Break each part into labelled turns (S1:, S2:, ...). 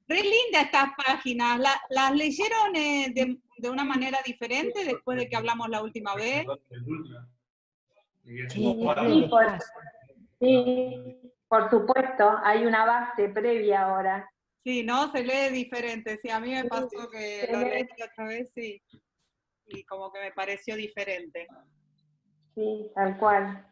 S1: Re linda estas páginas. ¿Las leyeron de una manera diferente después de que hablamos la última vez?
S2: Sí, por supuesto, hay una base previa ahora.
S1: Sí, ¿no? Se lee diferente. Sí, a mí me pasó que lo leí otra vez y como que me pareció diferente.
S2: Sí, tal cual.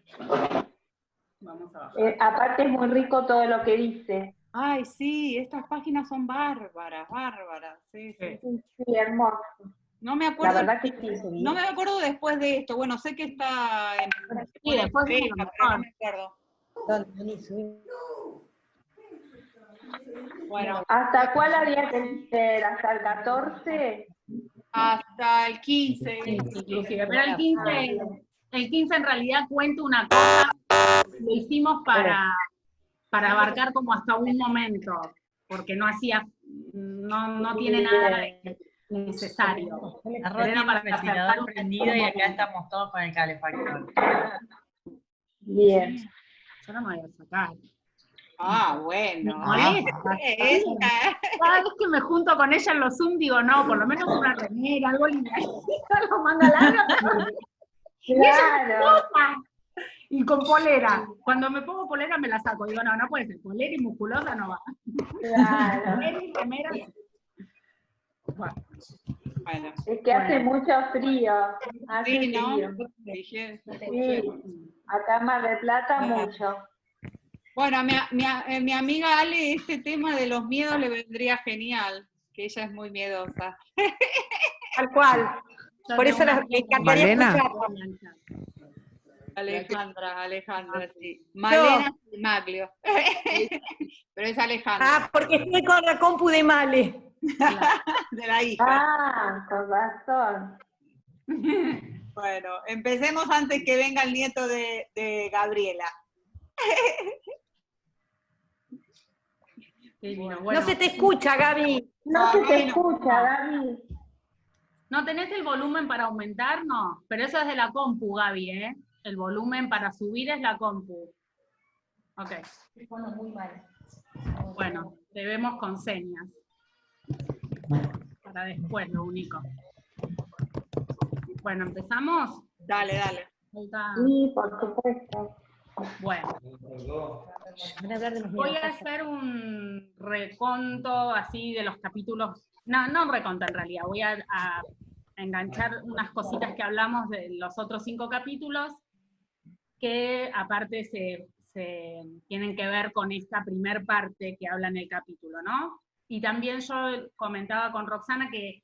S1: Vamos a bajar.
S2: Aparte es muy rico todo lo que dice.
S1: Ay, sí, estas páginas son bárbaras, bárbaras. Sí, sí.
S2: Sí, hermoso.
S1: No me acuerdo.
S2: La verdad que sí.
S1: No me acuerdo después de esto. Bueno, sé que está en.
S3: Sí, después de
S1: pero no me acuerdo. Bueno.
S2: ¿Hasta cuál había que leer? ¿Hasta el 14?
S1: Hasta el 15.
S3: Inclusive, pero el 15 en realidad cuenta una cosa, lo hicimos para abarcar como hasta un momento, porque no tiene nada necesario.
S4: Era para el ventilador prendido y acá estamos todos con el calefactor.
S2: Bien.
S3: Yo no me voy a sacar.
S1: Ah, bueno.
S3: Cada vez que me junto con ella en los Zoom digo, no, por lo menos una remera, algo lindo, lo manga larga.
S2: Claro.
S3: Y con polera. Cuando me pongo polera me la saco. Digo, no puede ser. Polera y musculosa no va.
S2: Claro.
S3: Polera y remera.
S1: Bueno.
S2: Es que hace mucho frío. Hace
S1: Sí, ¿no?
S2: frío. Sí, acá en Mar del Plata mucho.
S1: Bueno, a mi amiga Ale este tema de los miedos le vendría genial, que ella es muy miedosa.
S5: Tal cual. Por eso me encantaría escucharla.
S1: Alejandra, sí. Malena y Maglio. Pero es Alejandra.
S5: Ah, porque estoy con la compu de Male.
S1: De la hija.
S2: Ah, con razón.
S1: Bueno, empecemos antes que venga el nieto de Gabriela.
S3: Bueno.
S5: No se te escucha, Gaby.
S2: No se te escucha, Gaby.
S3: ¿No tenés el volumen para aumentar? No, pero eso es de la compu, Gaby, ¿eh? El volumen para subir es la compu. Ok.
S4: Bueno, muy mal.
S3: Bueno, te vemos con señas. Para después, lo único. Bueno, ¿empezamos?
S1: Dale.
S2: Sí, por supuesto.
S3: Bueno. Voy a hacer un reconto así de los capítulos. No un reconto en realidad. Voy a enganchar unas cositas que hablamos de los otros 5 capítulos, que aparte se tienen que ver con esta primer parte que habla en el capítulo, ¿no? Y también yo comentaba con Roxana que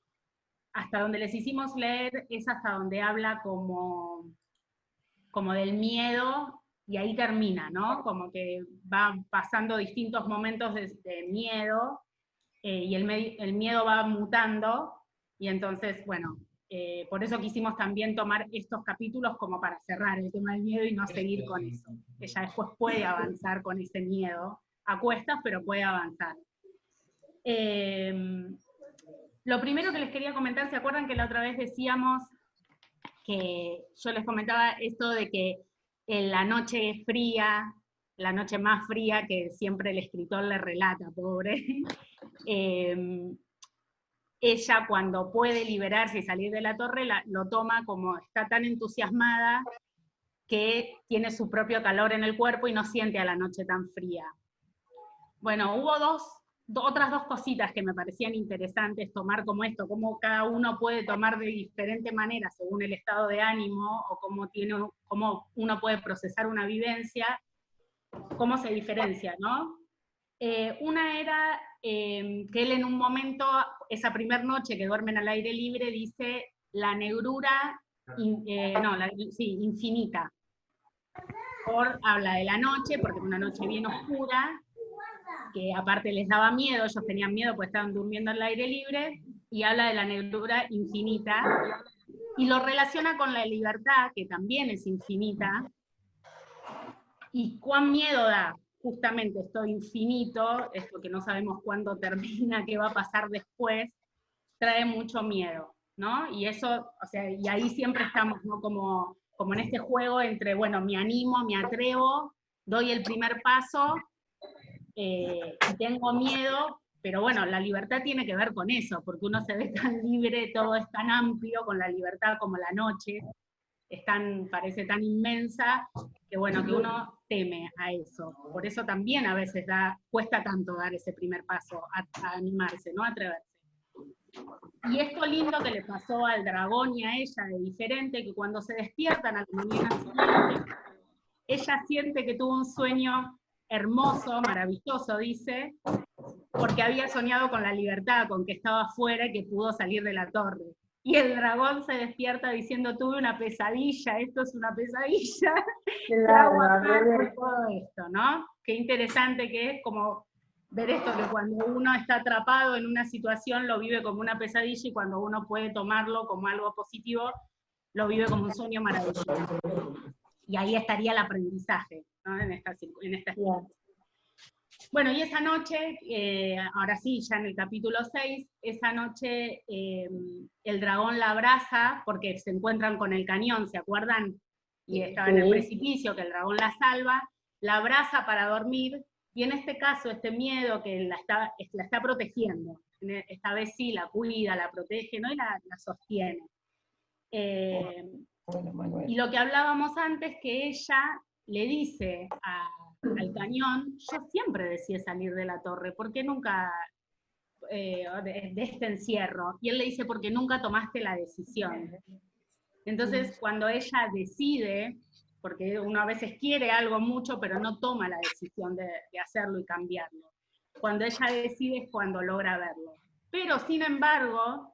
S3: hasta donde les hicimos leer es hasta donde habla como del miedo, y ahí termina, ¿no? Como que va pasando distintos momentos de miedo, y el miedo va mutando, y entonces, bueno, por eso quisimos también tomar estos capítulos como para cerrar el tema del miedo y no seguir con eso. Ella después puede avanzar con ese miedo, a cuestas, pero puede avanzar. Lo primero que les quería comentar, ¿se acuerdan que la otra vez decíamos que yo les comentaba esto de que la noche es fría, la noche más fría que siempre el escritor le relata, pobre? Ella cuando puede liberarse y salir de la torre, lo toma como está tan entusiasmada que tiene su propio calor en el cuerpo y no siente a la noche tan fría. Bueno, hubo otras dos cositas que me parecían interesantes tomar como esto, cómo cada uno puede tomar de diferente manera según el estado de ánimo, o cómo uno puede procesar una vivencia, cómo se diferencia, ¿no? Una era que él en un momento, esa primera noche que duermen al aire libre, dice la negrura, infinita. Habla de la noche, porque es una noche bien oscura, que aparte les daba miedo, ellos tenían miedo porque estaban durmiendo al aire libre, y habla de la negrura infinita, y lo relaciona con la libertad, que también es infinita, y cuán miedo da, justamente esto infinito, esto que no sabemos cuándo termina, qué va a pasar después, trae mucho miedo, ¿no? Y eso, o sea, y ahí siempre estamos, ¿no? Como en este juego entre, bueno, me animo, me atrevo, doy el primer paso, y tengo miedo, pero bueno, la libertad tiene que ver con eso, porque uno se ve tan libre, todo es tan amplio con la libertad como la noche, parece tan inmensa, que bueno, que uno teme a eso. Por eso también a veces cuesta tanto dar ese primer paso, a animarse, ¿no? A atreverse. Y esto lindo que le pasó al dragón y a ella de diferente, que cuando se despiertan a la mañana siguiente, ella siente que tuvo un sueño hermoso, maravilloso, dice, porque había soñado con la libertad, con que estaba afuera y que pudo salir de la torre. Y el dragón se despierta diciendo, tuve una pesadilla, esto es una pesadilla, ¿qué hago acá con todo esto, no? Qué interesante que es como ver esto, que cuando uno está atrapado en una situación lo vive como una pesadilla, y cuando uno puede tomarlo como algo positivo, lo vive como un sueño maravilloso. Y ahí estaría el aprendizaje, ¿no? En esta experiencia. Bueno, y esa noche, ahora sí, ya en el capítulo 6, esa noche el dragón la abraza, porque se encuentran con el cañón, ¿se acuerdan? Y estaba en el precipicio, que el dragón la salva, la abraza para dormir, y en este caso, este miedo que la está protegiendo, esta vez sí, la cuida, la protege, ¿no? Y la sostiene. Y lo que hablábamos antes, que ella le dice al cañón, yo siempre deseé salir de la torre, ¿por qué nunca de este encierro? Y él le dice, porque nunca tomaste la decisión. Entonces, cuando ella decide, porque uno a veces quiere algo mucho, pero no toma la decisión de hacerlo y cambiarlo. Cuando ella decide es cuando logra verlo. Pero, sin embargo,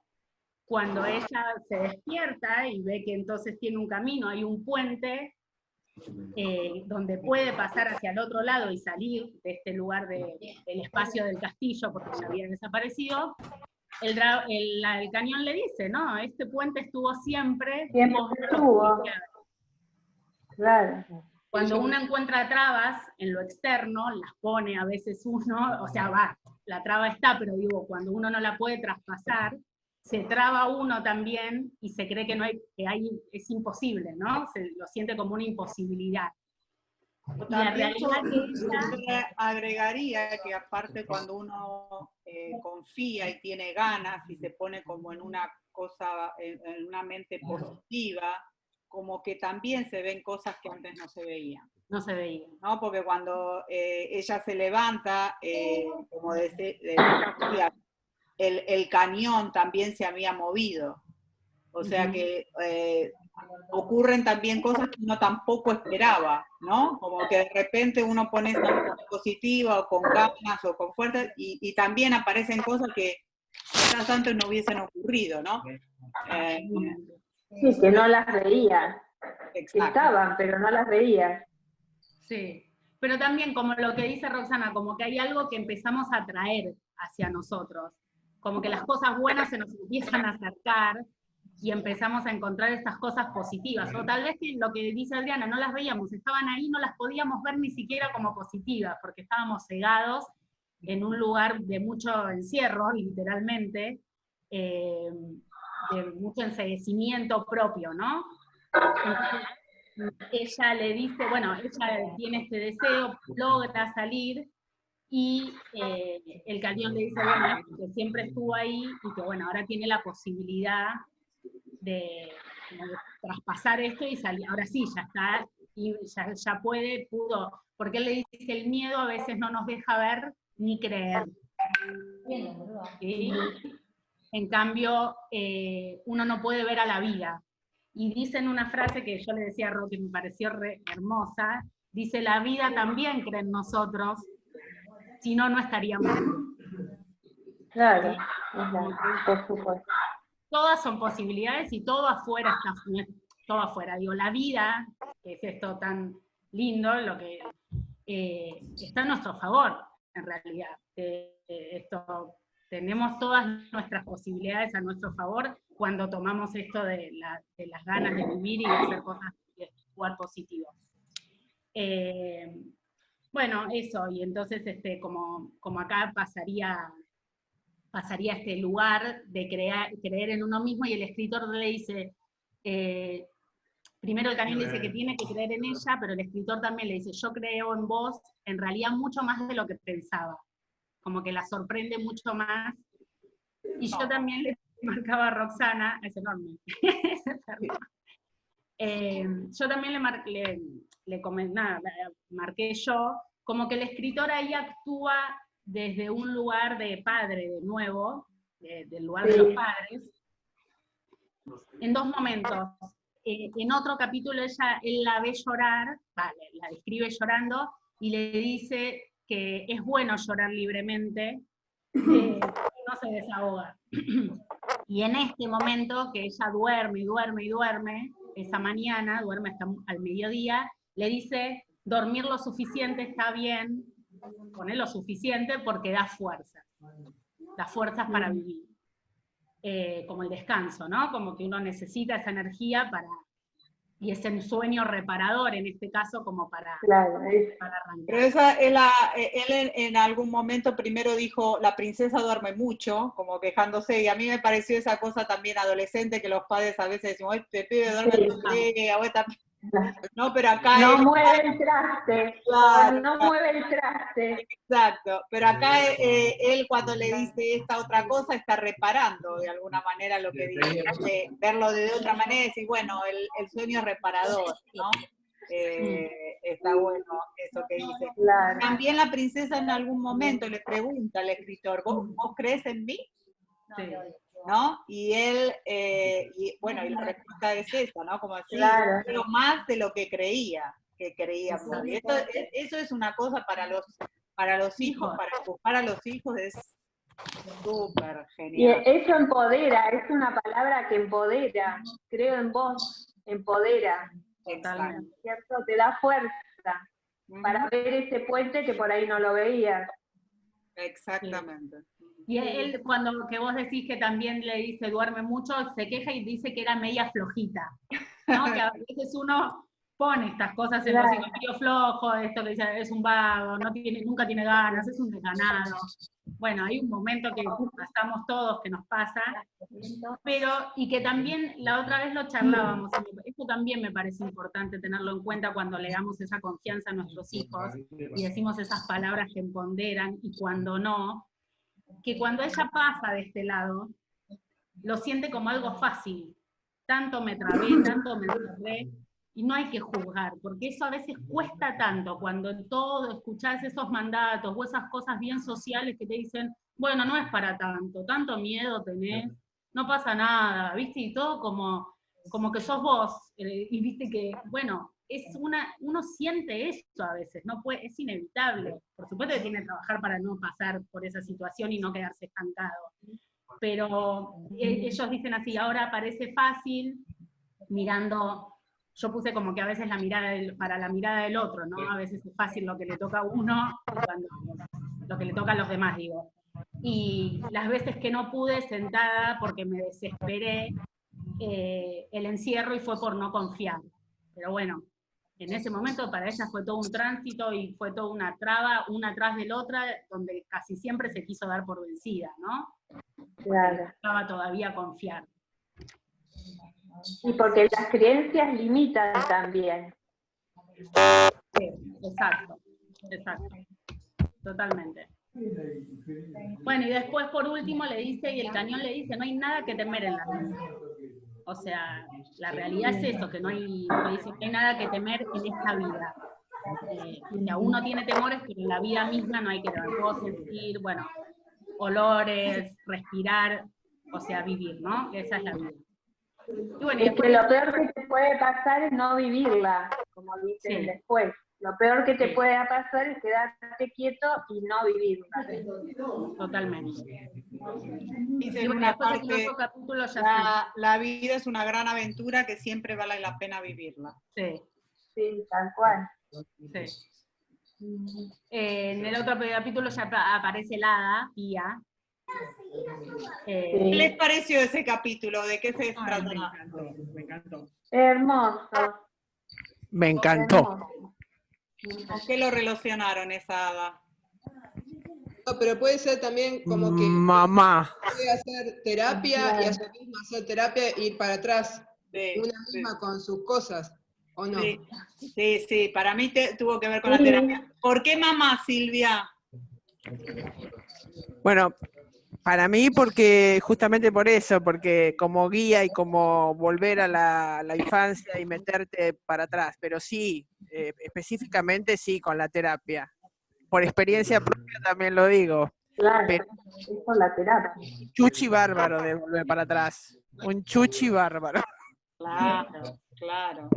S3: cuando ella se despierta y ve que entonces tiene un camino, hay un puente, donde puede pasar hacia el otro lado y salir de este lugar del espacio del castillo, porque ya había desaparecido, el cañón le dice, no, este puente estuvo siempre.
S2: Siempre estuvo. Claro.
S3: Cuando uno encuentra trabas en lo externo, las pone a veces uno, o sea, la traba está, pero digo, cuando uno no la puede traspasar, se traba uno también y se cree que es imposible, ¿no? Se lo siente como una imposibilidad.
S1: La realidad que ella agregaría que aparte cuando uno confía y tiene ganas y se pone como en una cosa, en una mente positiva, como que también se ven cosas que antes no se veían.
S3: No se veían.
S1: ¿No? Porque cuando ella se levanta, como decía, el cañón también se había movido. O sea que ocurren también cosas que uno tampoco esperaba, ¿no? Como que de repente uno pone esa mente positiva o con ganas o con fuerza y también aparecen cosas que quizás antes no hubiesen ocurrido, ¿no?
S2: Sí, que no las veía.
S1: Exacto.
S2: Estaban, pero no las veía.
S3: Sí, pero también como lo que dice Roxana, como que hay algo que empezamos a atraer hacia nosotros, como que las cosas buenas se nos empiezan a acercar y empezamos a encontrar estas cosas positivas, o tal vez que lo que dice Adriana, no las veíamos, estaban ahí, no las podíamos ver ni siquiera como positivas, porque estábamos cegados en un lugar de mucho encierro, literalmente, de mucho enceguecimiento propio, ¿no? Entonces, ella le dice, bueno, ella tiene este deseo, logra salir, y el cañón le dice, bueno, que siempre estuvo ahí, y que bueno, ahora tiene la posibilidad de traspasar esto y salir, ahora sí, ya está, y ya pudo, porque él le dice que el miedo a veces no nos deja ver ni creer. ¿Sí? En cambio, uno no puede ver a la vida. Y dicen una frase que yo le decía a Ro, que me pareció hermosa, dice, la vida también cree en nosotros, si no, no estaríamos.
S2: Claro, por supuesto.
S3: Todas son posibilidades y todo afuera está, todo afuera. Digo, la vida, que es esto tan lindo, lo que está a nuestro favor, en realidad. Tenemos todas nuestras posibilidades a nuestro favor cuando tomamos esto de las ganas de vivir y de hacer cosas, de jugar positivos. Bueno, eso, y entonces como acá pasaría este lugar de creer en uno mismo, y el escritor le dice, primero el cañón le dice que tiene que creer en ella, pero el escritor también le dice, yo creo en vos, en realidad mucho más de lo que pensaba. como que la sorprende mucho más. Y yo también le marcaba a Roxana, es enorme, yo también marqué yo, como que el escritor ahí actúa desde un lugar de padre, de nuevo, del lugar de los padres, en dos momentos. En otro capítulo él la ve llorar, la describe llorando, y le dice que es bueno llorar libremente, no se desahoga. Y en este momento, que ella duerme y duerme y duerme, esa mañana, duerme hasta al mediodía, le dice, dormir lo suficiente está bien, poner lo suficiente porque da fuerzas para vivir. Como el descanso, ¿no? Como que uno necesita esa energía y ese sueño reparador, en este caso, como para arrancar.
S1: Pero él en algún momento primero dijo, la princesa duerme mucho, como quejándose, y a mí me pareció esa cosa también adolescente, que los padres a veces decimos, este pibe duerme todo el día, o esta... No, pero acá
S2: mueve el traste,
S1: claro,
S2: mueve el traste.
S1: Exacto, pero acá él cuando le dice esta otra cosa está reparando de alguna manera lo que dice, verlo de otra manera y decir, bueno, el sueño es reparador, ¿no? Está bueno eso que dice.
S2: Claro.
S1: También la princesa en algún momento le pregunta al escritor, ¿vos crees en mí?
S3: Sí.
S1: ¿No? Y él, y la respuesta es esa, ¿no? Como decir, pero más de lo que creía que quería. Y eso es una cosa para los hijos, para educar a los hijos es súper genial.
S2: Y eso empodera, es una palabra que empodera. Creo en vos, empodera.
S1: Exacto.
S2: ¿Cierto? Te da fuerza para ver ese puente que por ahí no lo veías.
S1: Exactamente.
S3: Y él, cuando que vos decís que también le dice duerme mucho, se queja y dice que era media flojita, ¿no? Que a veces uno pone estas cosas en los hijos, medio flojo, esto que dice, es un vago, nunca tiene ganas, es un desganado. Bueno, hay un momento que pasamos todos, que nos pasa, pero, y que también la otra vez lo charlábamos, esto también me parece importante tenerlo en cuenta cuando le damos esa confianza a nuestros hijos y decimos esas palabras que empoderan, y cuando no, que cuando ella pasa de este lado, lo siente como algo fácil. Tanto me trabé, tanto me cerré, y no hay que juzgar, porque eso a veces cuesta tanto, cuando en todo escuchás esos mandatos o esas cosas bien sociales que te dicen, bueno, no es para tanto miedo tenés, no pasa nada, ¿viste? Y todo como que sos vos, y viste que, bueno, uno siente eso a veces, es inevitable. Por supuesto que tiene que trabajar para no pasar por esa situación y no quedarse estancado. Pero ellos dicen así, ahora parece fácil, mirando, yo puse como que a veces para la mirada del otro, ¿no? A veces es fácil lo que le toca a uno, lo que le toca a los demás, digo. Y las veces que no pude sentada porque me desesperé, el encierro, y fue por no confiar. Pero bueno, en ese momento para ella fue todo un tránsito y fue toda una traba, una atrás de la otra, donde casi siempre se quiso dar por vencida, ¿no?
S2: Claro.
S3: Estaba todavía a confiar.
S2: Y porque las creencias limitan también.
S3: Sí, exacto, totalmente. Bueno, y después por último le dice, y el cañón le dice, no hay nada que temer en la vida. O sea, la realidad es eso, que no hay nada que temer en esta vida. Que a uno tiene temores, pero en la vida misma no hay que temer. Puedo sentir, bueno, olores, respirar, o sea, vivir, ¿no? Esa es la vida. Y bueno,
S2: es que lo peor que te puede pasar es no vivirla, como dicen después. Lo peor que te puede pasar es quedarte quieto y no vivirla.
S3: Totalmente.
S1: Dice en una parte, la vida es una gran aventura que siempre vale la pena vivirla.
S3: Sí.
S2: Sí, tal cual.
S3: Sí. En el otro capítulo ya aparece la hada, Pía.
S1: ¿Qué les pareció ese capítulo? ¿De qué se trata?
S6: Me encantó.
S2: Hermoso.
S7: Me encantó.
S2: Hermoso.
S1: ¿Con qué lo relacionaron esa hada?
S8: No, pero puede ser también como que
S7: mamá
S8: puede hacer terapia y a su misma hacer terapia e ir para atrás. Una misma con sus cosas, ¿o no?
S1: Sí, para mí tuvo que ver con la terapia. ¿Por qué mamá, Silvia?
S7: Bueno, para mí, porque justamente por eso, porque como guía y como volver a la infancia y meterte para atrás, pero sí, específicamente sí con la terapia. Por experiencia propia también lo digo,
S2: Claro,
S7: pero
S2: es con la terapia.
S7: un chuchi bárbaro de volver para atrás. Un chuchi bárbaro.
S1: Claro, claro.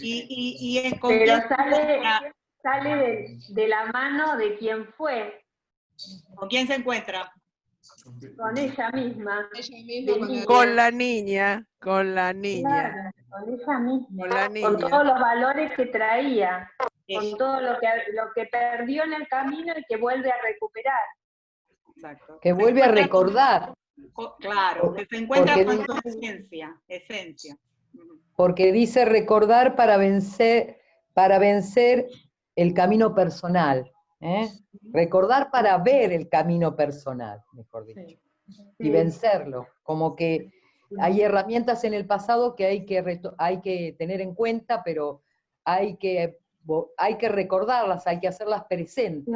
S1: Y con
S2: Pero
S1: quién se encuentra?
S2: sale de la mano de quien fue,
S1: ¿Con quién se encuentra?
S2: con ella misma.
S8: Ella misma con la...
S7: Con la niña, con la niña,
S2: Claro, con ella misma.
S7: con la
S2: Con
S7: niña.
S2: todos los valores que traía, con
S1: Ella.
S2: todo lo que perdió en el camino y que vuelve a recuperar.
S1: Exacto.
S6: Que vuelve a recordar.
S1: Claro, que se encuentra
S6: Porque
S1: con su esencia.
S6: Porque dice recordar para vencer el camino personal. Recordar para ver el camino personal, mejor dicho.
S2: Sí.
S6: Y vencerlo. Como que hay herramientas en el pasado que hay que tener en cuenta, pero hay que recordarlas, hay que hacerlas presentes.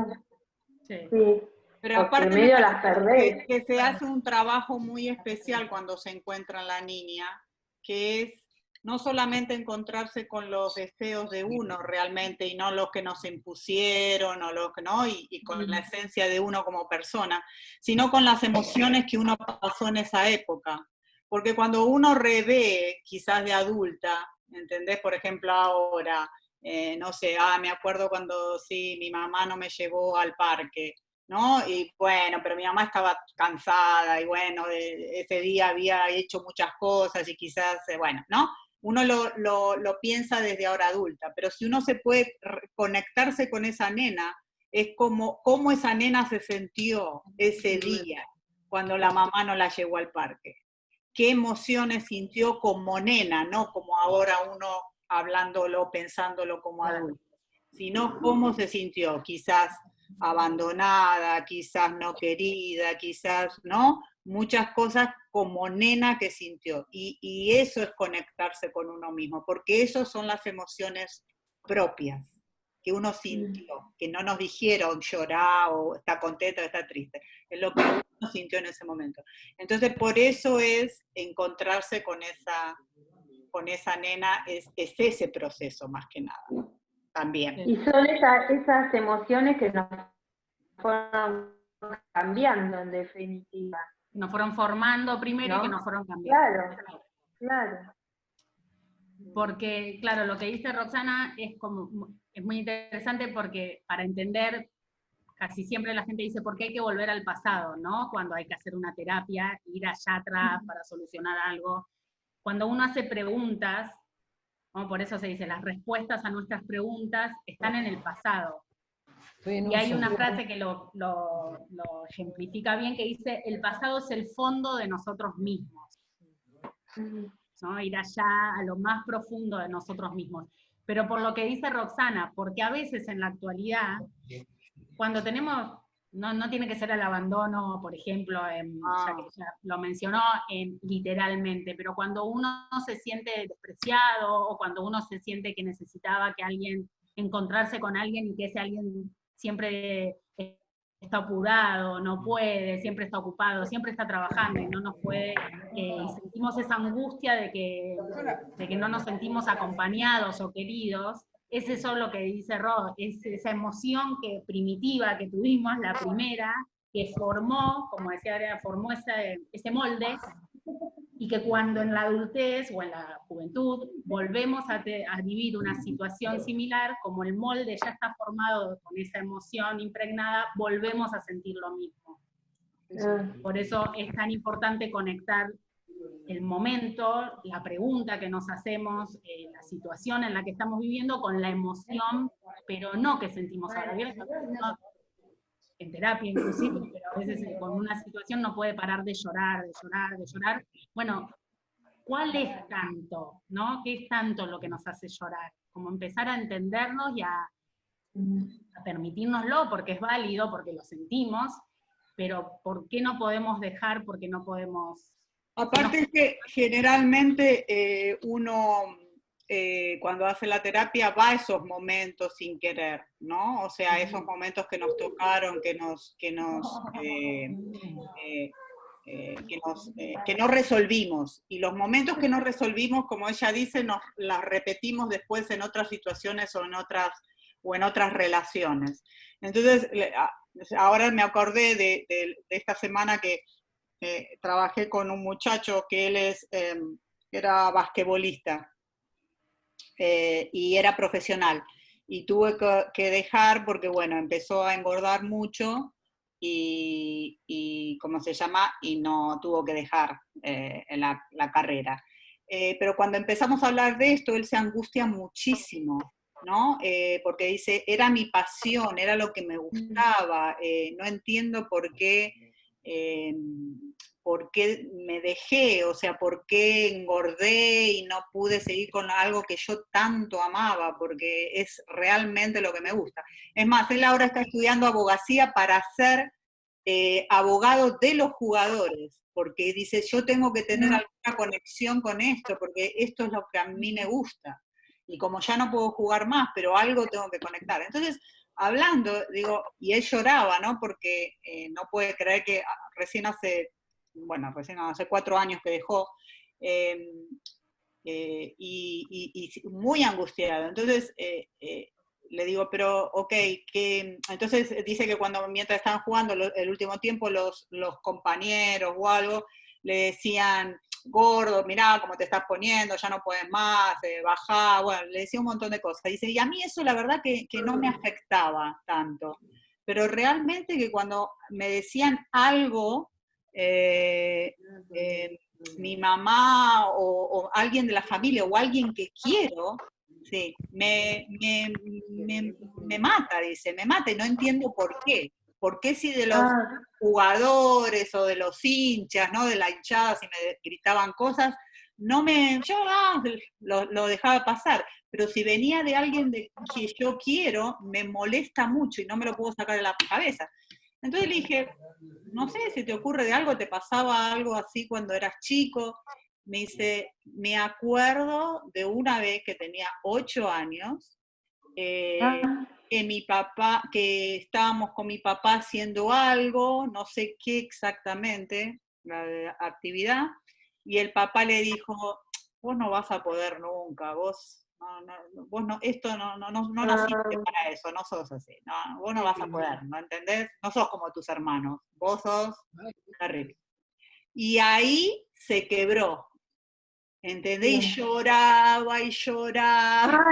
S3: Sí.
S2: Sí.
S1: Pero
S2: Porque
S1: aparte
S2: medio las perdés.
S1: que se hace un trabajo muy especial cuando se encuentra la niña, que es no solamente encontrarse con los deseos de uno realmente, y no los que nos impusieron, o los que no, y con la esencia de uno como persona, sino con las emociones que uno pasó en esa época. Porque cuando uno revé, quizás de adulta, ¿entendés? Por ejemplo, ahora, no sé, me acuerdo cuando sí, mi mamá no me llevó al parque, ¿no? Y bueno, pero mi mamá estaba cansada y bueno, ese día había hecho muchas cosas y quizás, bueno, ¿no? Uno lo piensa desde ahora adulta, pero si uno se puede conectarse con esa nena, es como cómo esa nena se sintió ese día cuando la mamá no la llevó al parque. ¿Qué emociones sintió como nena, no como ahora uno hablándolo, pensándolo como adulto, sino cómo se sintió, quizás abandonada, quizás no querida, quizás, ¿no? Muchas cosas como nena que sintió. Y eso es conectarse con uno mismo, porque esas son las emociones propias que uno sintió, que no nos dijeron llorar o está contenta o está triste, es lo que uno sintió en ese momento. Entonces, por eso es encontrarse con esa nena, es ese proceso más que nada, también.
S2: Y son esas emociones que nos fueron cambiando, en definitiva.
S3: Nos fueron formando primero, ¿no? Y que nos fueron cambiando.
S2: Claro, claro.
S3: Porque, claro, lo que dice Roxana es muy interesante, porque para entender, casi siempre la gente dice, ¿por qué hay que volver al pasado, no? Cuando hay que hacer una terapia, ir allá atrás para solucionar algo. Cuando uno hace preguntas, ¿no? Por eso se dice, las respuestas a nuestras preguntas están en el pasado. Y hay una frase que lo ejemplifica bien, que dice, el pasado es el fondo de nosotros mismos. ¿No? Ir allá a lo más profundo de nosotros mismos. Pero por lo que dice Roxana, porque a veces en la actualidad, cuando tenemos, no tiene que ser el abandono, por ejemplo, ya que ya lo mencionó, literalmente, pero cuando uno se siente despreciado, o cuando uno se siente que necesitaba que alguien, encontrarse con alguien, y que ese alguien siempre está apurado, no puede, siempre está ocupado, siempre está trabajando y no nos puede, y sentimos esa angustia de que no nos sentimos acompañados o queridos. Es eso lo que dice Rod, es esa emoción primitiva que tuvimos, la primera, que formó, como decía Adriana, formó ese molde, y que cuando en la adultez o en la juventud volvemos a vivir una situación similar, como el molde ya está formado con esa emoción impregnada, volvemos a sentir lo mismo. Por eso es tan importante conectar el momento, la pregunta que nos hacemos, la situación en la que estamos viviendo con la emoción, pero no que sentimos ahora. No, en terapia inclusive, pero a veces con una situación no puede parar de llorar, de llorar, de llorar. Bueno, ¿cuál es tanto? ¿No? ¿Qué es tanto lo que nos hace llorar? Como empezar a entendernos y a permitírnoslo, porque es válido, porque lo sentimos, pero ¿por qué no podemos dejar? ¿Por qué no podemos...?
S1: Aparte es que generalmente uno cuando hace la terapia, va a esos momentos sin querer, ¿no? O sea, esos momentos que nos tocaron, que no resolvimos. Y los momentos que no resolvimos, como ella dice, nos las repetimos después en otras situaciones o en otras relaciones. Entonces, ahora me acordé de esta semana que trabajé con un muchacho que él era basquetbolista y era profesional. Y tuve que dejar porque, bueno, empezó a engordar mucho y ¿cómo se llama? Y no tuvo que dejar la carrera. Pero cuando empezamos a hablar de esto, él se angustia muchísimo, ¿no? Porque dice, era mi pasión, era lo que me gustaba, no entiendo por qué me dejé, o sea, por qué engordé y no pude seguir con algo que yo tanto amaba, porque es realmente lo que me gusta. Es más, él ahora está estudiando abogacía para ser abogado de los jugadores, porque dice, yo tengo que tener alguna conexión con esto, porque esto es lo que a mí me gusta. Y como ya no puedo jugar más, pero algo tengo que conectar. Entonces, hablando, digo, y él lloraba, ¿no? Porque no puede creer que recién hace 4 años que dejó, y muy angustiado. Entonces, le digo, pero, ok, entonces dice que mientras estaban jugando el último tiempo, los compañeros o algo, le decían, gordo, mirá cómo te estás poniendo, ya no puedes más, bajá, bueno, le decía un montón de cosas. Dice, y a mí eso la verdad que no me afectaba tanto, pero realmente que cuando me decían algo, mi mamá o alguien de la familia o alguien que quiero, sí, me mata, dice, me mata y no entiendo por qué. ¿Por qué si de los jugadores o de los hinchas, ¿no? De la hinchada, si me gritaban cosas, yo lo dejaba pasar, pero si venía de alguien que yo quiero, me molesta mucho y no me lo puedo sacar de la cabeza. Entonces le dije, no sé, si te ocurre de algo, te pasaba algo así cuando eras chico. Me dice, me acuerdo de una vez que tenía 8 años, que estábamos con mi papá haciendo algo, no sé qué exactamente, la actividad, y el papá le dijo, vos no vas a poder nunca, vos no, esto no naciste para eso, no sos así, no, vos no vas a poder, ¿no entendés? No sos como tus hermanos, vos sos terrible. Y ahí se quebró, ¿entendés? Y lloraba y lloraba.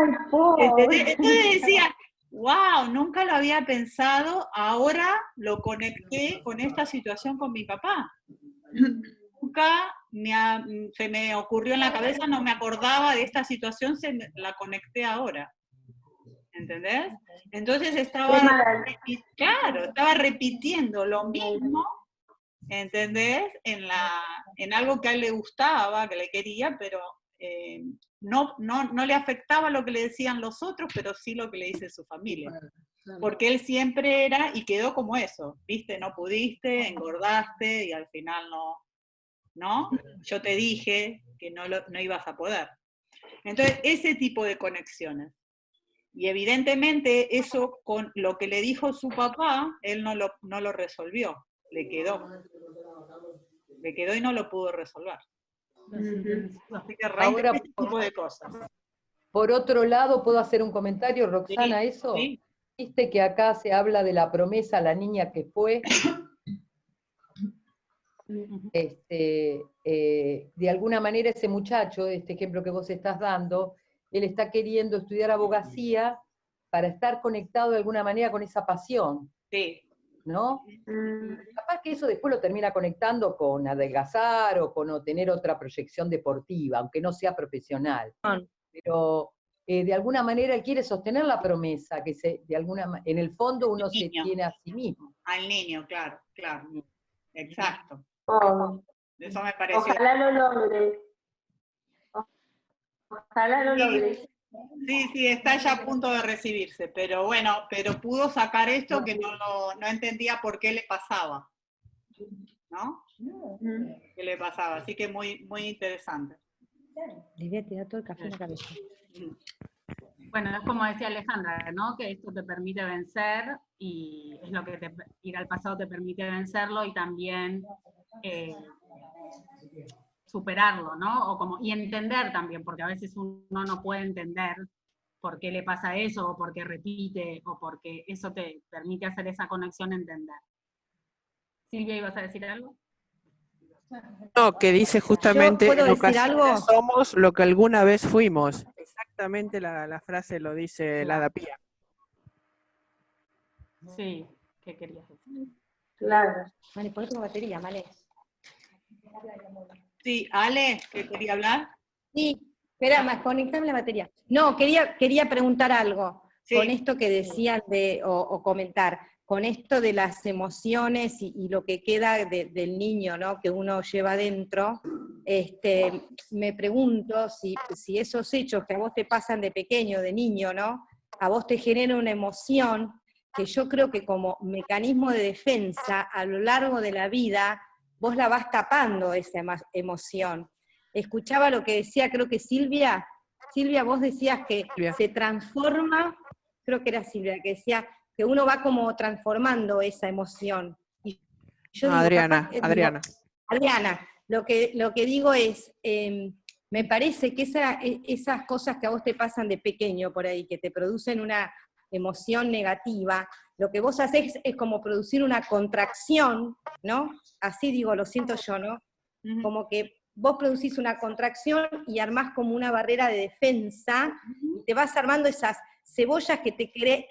S1: Entonces decía, wow, nunca lo había pensado, ahora lo conecté con esta situación con mi papá. Nunca se me ocurrió en la cabeza, no me acordaba de esta situación, la conecté ahora. ¿Entendés? Entonces estaba repitiendo lo mismo, ¿entendés? En algo que a él le gustaba, que le quería, pero no le afectaba lo que le decían los otros, pero sí lo que le dice su familia. Porque él siempre era, y quedó como eso, ¿viste? No pudiste, engordaste, y al final ¿no? Yo te dije que no ibas a poder. Entonces, ese tipo de conexiones. Y evidentemente eso con lo que le dijo su papá, él no lo resolvió, le quedó y no lo pudo resolver. Así que
S6: ahora,
S1: ese tipo de cosas.
S6: Por otro lado, ¿puedo hacer un comentario, Roxana,
S1: Sí,
S6: eso?
S1: sí.
S6: Viste que acá se habla de la promesa a la niña que fue. De alguna manera ese muchacho, este ejemplo que vos estás dando, él está queriendo estudiar abogacía para estar conectado de alguna manera con esa pasión.
S1: Sí.
S6: ¿No? Capaz que eso después lo termina conectando con adelgazar o con tener otra proyección deportiva, aunque no sea profesional. Pero de alguna manera él quiere sostener la promesa, que en el fondo uno se tiene a sí mismo.
S1: Al niño, claro. Exacto. Eso me pareció.
S2: Ojalá lo logre. Ojalá lo logre.
S1: Sí, está ya a punto de recibirse, pero bueno, pudo sacar esto que no entendía por qué le pasaba, ¿no? ¿Qué le pasaba? Así que muy, muy interesante.
S5: Le voy a tirar todo el café en la cabeza.
S3: Bueno, es como decía Alejandra, ¿no? Que esto te permite vencer, y es lo que ir al pasado te permite vencerlo, y también superarlo, ¿no? Y entender también, porque a veces uno no puede entender por qué le pasa eso, o por qué repite, o porque eso te permite hacer esa conexión, entender. Silvia, ¿ibas a decir algo?
S7: No, que dice justamente,
S5: ¿Puedo
S7: en
S5: decir
S7: ocasiones
S5: algo?
S7: somos lo que alguna vez fuimos. Exactamente la frase lo dice la Pía.
S3: Sí, ¿qué querías decir?
S2: Claro.
S5: Vale, pon tu batería, vale.
S1: Sí, Ale, ¿que quería hablar?
S5: Sí, espera, conectame la batería. No, quería preguntar algo
S1: Sí.
S5: con esto que decían o comentar, con esto de las emociones y lo que queda del niño, ¿no? Que uno lleva dentro. Me pregunto si esos hechos que a vos te pasan de pequeño, de niño, ¿no? A vos te genera una emoción que yo creo que como mecanismo de defensa a lo largo de la vida, vos la vas tapando esa emoción. Escuchaba lo que decía, creo que Silvia, vos decías que se transforma, creo que era Silvia, que decía que uno va como transformando esa emoción. Y yo
S7: No,
S5: digo,
S7: Adriana.
S5: Adriana, lo que digo es, me parece que esas cosas que a vos te pasan de pequeño por ahí, que te producen una emoción negativa, lo que vos hacés es como producir una contracción, ¿no? Así digo, lo siento yo, ¿no? Como que vos producís una contracción y armás como una barrera de defensa, y te vas armando esas cebollas que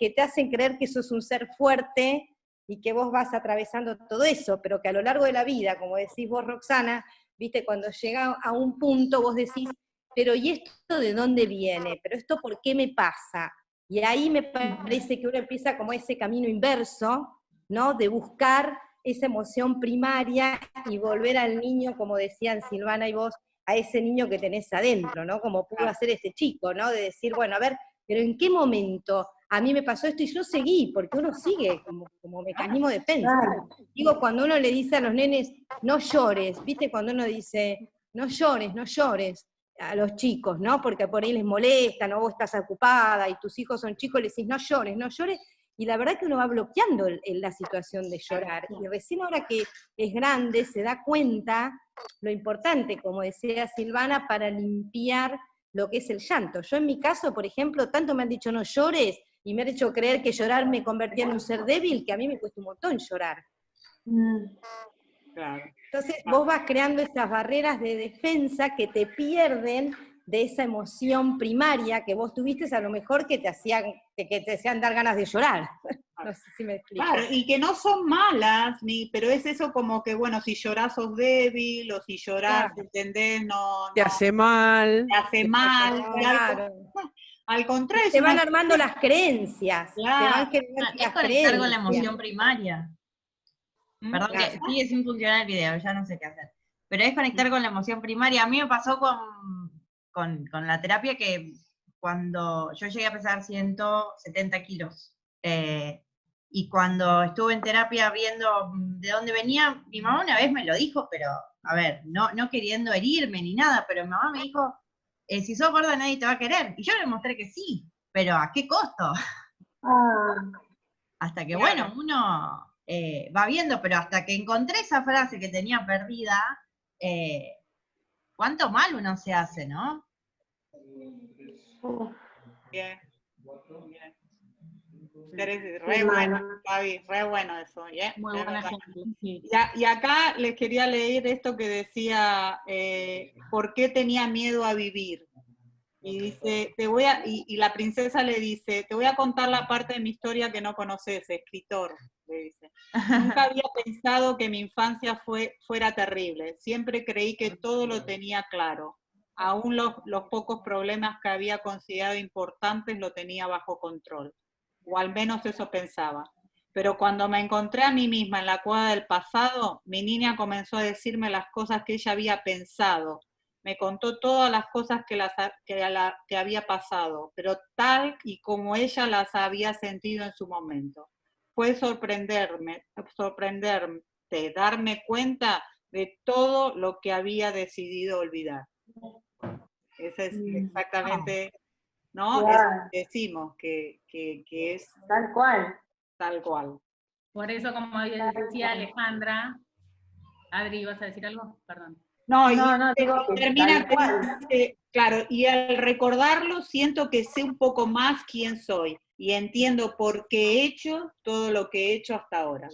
S5: te hacen creer que sos un ser fuerte, y que vos vas atravesando todo eso, pero que a lo largo de la vida, como decís vos, Roxana, viste, cuando llega a un punto vos decís, pero ¿y esto de dónde viene? ¿Pero esto por qué me pasa? Y ahí me parece que uno empieza como ese camino inverso, ¿no? De buscar esa emoción primaria y volver al niño, como decían Silvana y vos, a ese niño que tenés adentro, ¿no? Como pudo hacer este chico, ¿no? De decir, bueno, a ver, pero ¿en qué momento a mí me pasó esto y yo seguí? Porque uno sigue como mecanismo de defensa. Digo, cuando uno le dice a los nenes, no llores, ¿viste? Cuando uno dice, no llores, a los chicos, ¿no? Porque por ahí les molesta, ¿no? Vos estás ocupada y tus hijos son chicos, le decís, no llores, y la verdad que uno va bloqueando la situación de llorar, y recién ahora que es grande se da cuenta lo importante, como decía Silvana, para limpiar lo que es el llanto. Yo en mi caso, por ejemplo, tanto me han dicho no llores, y me han hecho creer que llorar me convertía en un ser débil, que a mí me cuesta un montón llorar.
S1: Claro.
S5: Entonces vos vas creando esas barreras de defensa que te pierden de esa emoción primaria que vos tuviste, a lo mejor que te hacían dar ganas de llorar. No sé si me explico.
S1: Claro, y que no son malas, pero es eso como que, bueno, si llorás sos débil, o si llorás,
S5: Claro.
S1: ¿entendés? No,
S7: Te hace mal.
S1: te hace mal.
S5: Claro.
S1: Al contrario,
S5: Se van armando las creencias.
S1: Claro.
S5: Se van generando
S4: Es
S5: las
S4: conectar con la
S5: creencias.
S4: emoción primaria. Perdón
S5: Claro.
S4: que sigue sin funcionar el video, ya no sé qué hacer. Pero es conectar con la emoción primaria. A mí me pasó con la terapia que cuando yo llegué a pesar 170 kilos, y cuando estuve en terapia viendo de dónde venía, mi mamá una vez me lo dijo, pero, a ver, no queriendo herirme ni nada, pero mi mamá me dijo, si sos gorda nadie te va a querer. Y yo le mostré que sí, pero ¿a qué costo? Hasta que, bueno, uno va viendo, pero hasta que encontré esa frase que tenía perdida, cuánto mal uno se hace, ¿no?
S1: Bien. Re bueno, Fabi, re bueno eso.
S3: Muy buen ejemplo, sí.
S1: Y acá les quería leer esto que decía, ¿por qué tenía miedo a vivir? Y dice, y la princesa le dice, te voy a contar la parte de mi historia que no conoces, escritor, le dice. Nunca había pensado que mi infancia fuera terrible, siempre creí que todo lo tenía claro. Aún los pocos problemas que había considerado importantes lo tenía bajo control, o al menos eso pensaba. Pero cuando me encontré a mí misma en la cueva del pasado, mi niña comenzó a decirme las cosas que ella había pensado. Me contó todas las cosas que había pasado, pero tal y como ella las había sentido en su momento. Fue sorprenderte, darme cuenta de todo lo que había decidido olvidar. Ese es exactamente, ¿no?
S2: Claro.
S1: Eso que decimos, que es
S2: Tal cual.
S1: tal cual.
S3: Por eso, como decía Alejandra, Adri, ¿vas a decir algo? Perdón.
S1: No, y
S2: No, digo que
S1: termina,
S2: tal cual.
S1: claro, y al recordarlo siento que sé un poco más quién soy y entiendo por qué he hecho todo lo que he hecho hasta ahora.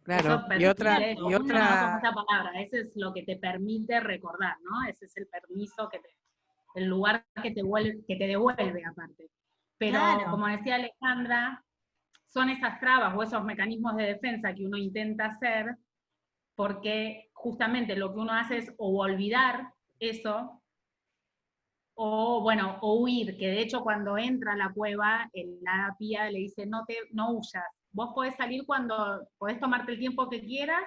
S7: Claro,
S3: Eso
S7: y otra,
S3: permite,
S7: y
S3: uno no como
S7: otra,
S3: esa palabra, ese es lo que te permite recordar, ¿no? Ese es el permiso el lugar que te devuelve aparte. Pero
S4: Claro.
S3: como decía Alejandra, son esas trabas o esos mecanismos de defensa que uno intenta hacer, porque justamente lo que uno hace es o olvidar eso, o bueno, o huir, que de hecho cuando entra a la cueva, la pía le dice, no huyas, vos podés salir cuando, podés tomarte el tiempo que quieras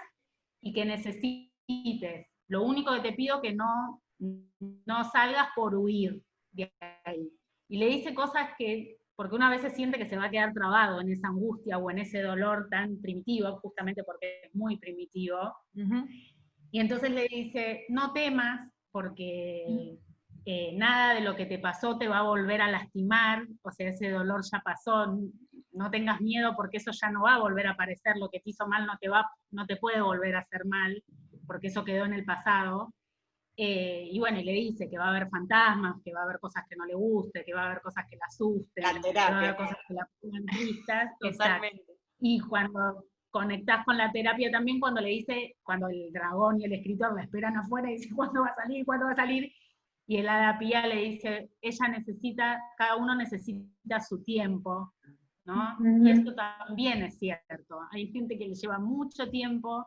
S3: y que necesites. Lo único que te pido es que no salgas por huir de ahí. Y le dice cosas que, porque una vez se siente que se va a quedar trabado en esa angustia o en ese dolor tan primitivo, justamente porque es muy primitivo. Y entonces le dice, no temas, porque nada de lo que te pasó te va a volver a lastimar, o sea, ese dolor ya pasó, no tengas miedo porque eso ya no va a volver a aparecer, lo que te hizo mal no te puede volver a hacer mal, porque eso quedó en el pasado. Y bueno, y le dice que va a haber fantasmas, que va a haber cosas que no le guste, que va a haber cosas que la asusten, que va a haber cosas que la pongan tristes. Totalmente. Y cuando conectás con la terapia también, cuando le dice, cuando el dragón y el escritor la esperan afuera y dice, ¿cuándo va a salir? ¿Cuándo va a salir? Y el hada pía le dice, cada uno necesita su tiempo, ¿no? Y esto también es cierto. Hay gente que le lleva mucho tiempo,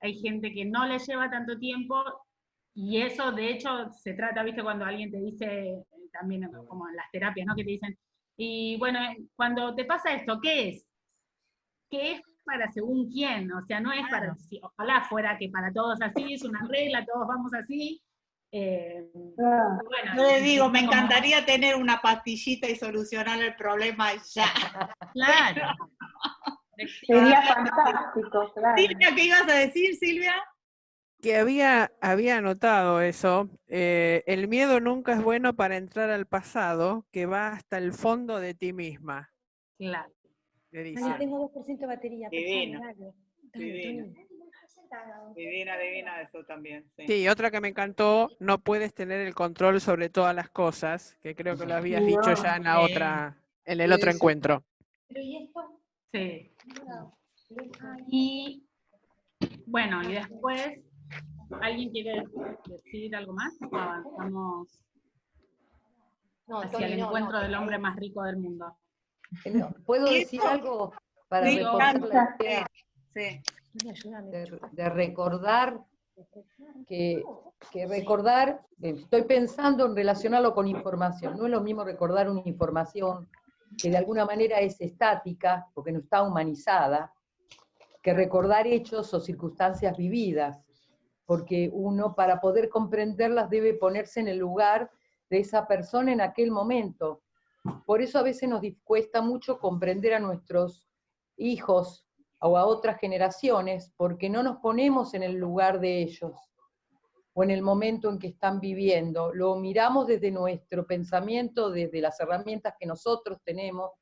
S3: hay gente que no le lleva tanto tiempo, y eso de hecho se trata, viste, cuando alguien te dice, también como en las terapias, ¿no? Que te dicen, y bueno, cuando te pasa esto, ¿qué es? ¿Qué es para según quién? O sea, no es para, ojalá fuera que para todos así, es una regla, todos vamos así.
S1: Bueno, yo le digo, me encantaría tener una pastillita y solucionar el problema ya.
S4: Claro.
S2: Sería fantástico, claro.
S1: Silvia, ¿qué ibas a decir, Silvia?
S7: que había anotado eso, el miedo nunca es bueno para entrar al pasado, que va hasta el fondo de ti misma.
S3: Claro.
S5: Ay, tengo 2% de batería.
S1: Divino.
S5: Divino.
S1: Divina eso también.
S7: Sí, otra que me encantó, no puedes tener el control sobre todas las cosas, que creo que lo habías dicho ya en la otra, en el otro encuentro.
S5: ¿Pero y esto?
S3: Sí. Y bueno, y después, ¿alguien quiere decir algo más? ¿O avanzamos hacia el encuentro del hombre más rico del mundo?
S6: ¿Puedo decir algo para reforzar la idea?
S1: Sí.
S6: De recordar que recordar, estoy pensando en relacionarlo con información, no es lo mismo recordar una información que de alguna manera es estática, porque no está humanizada, que recordar hechos o circunstancias vividas, porque uno para poder comprenderlas debe ponerse en el lugar de esa persona en aquel momento. Por eso a veces nos cuesta mucho comprender a nuestros hijos o a otras generaciones, porque no nos ponemos en el lugar de ellos, o en el momento en que están viviendo. Lo miramos desde nuestro pensamiento, desde las herramientas que nosotros tenemos,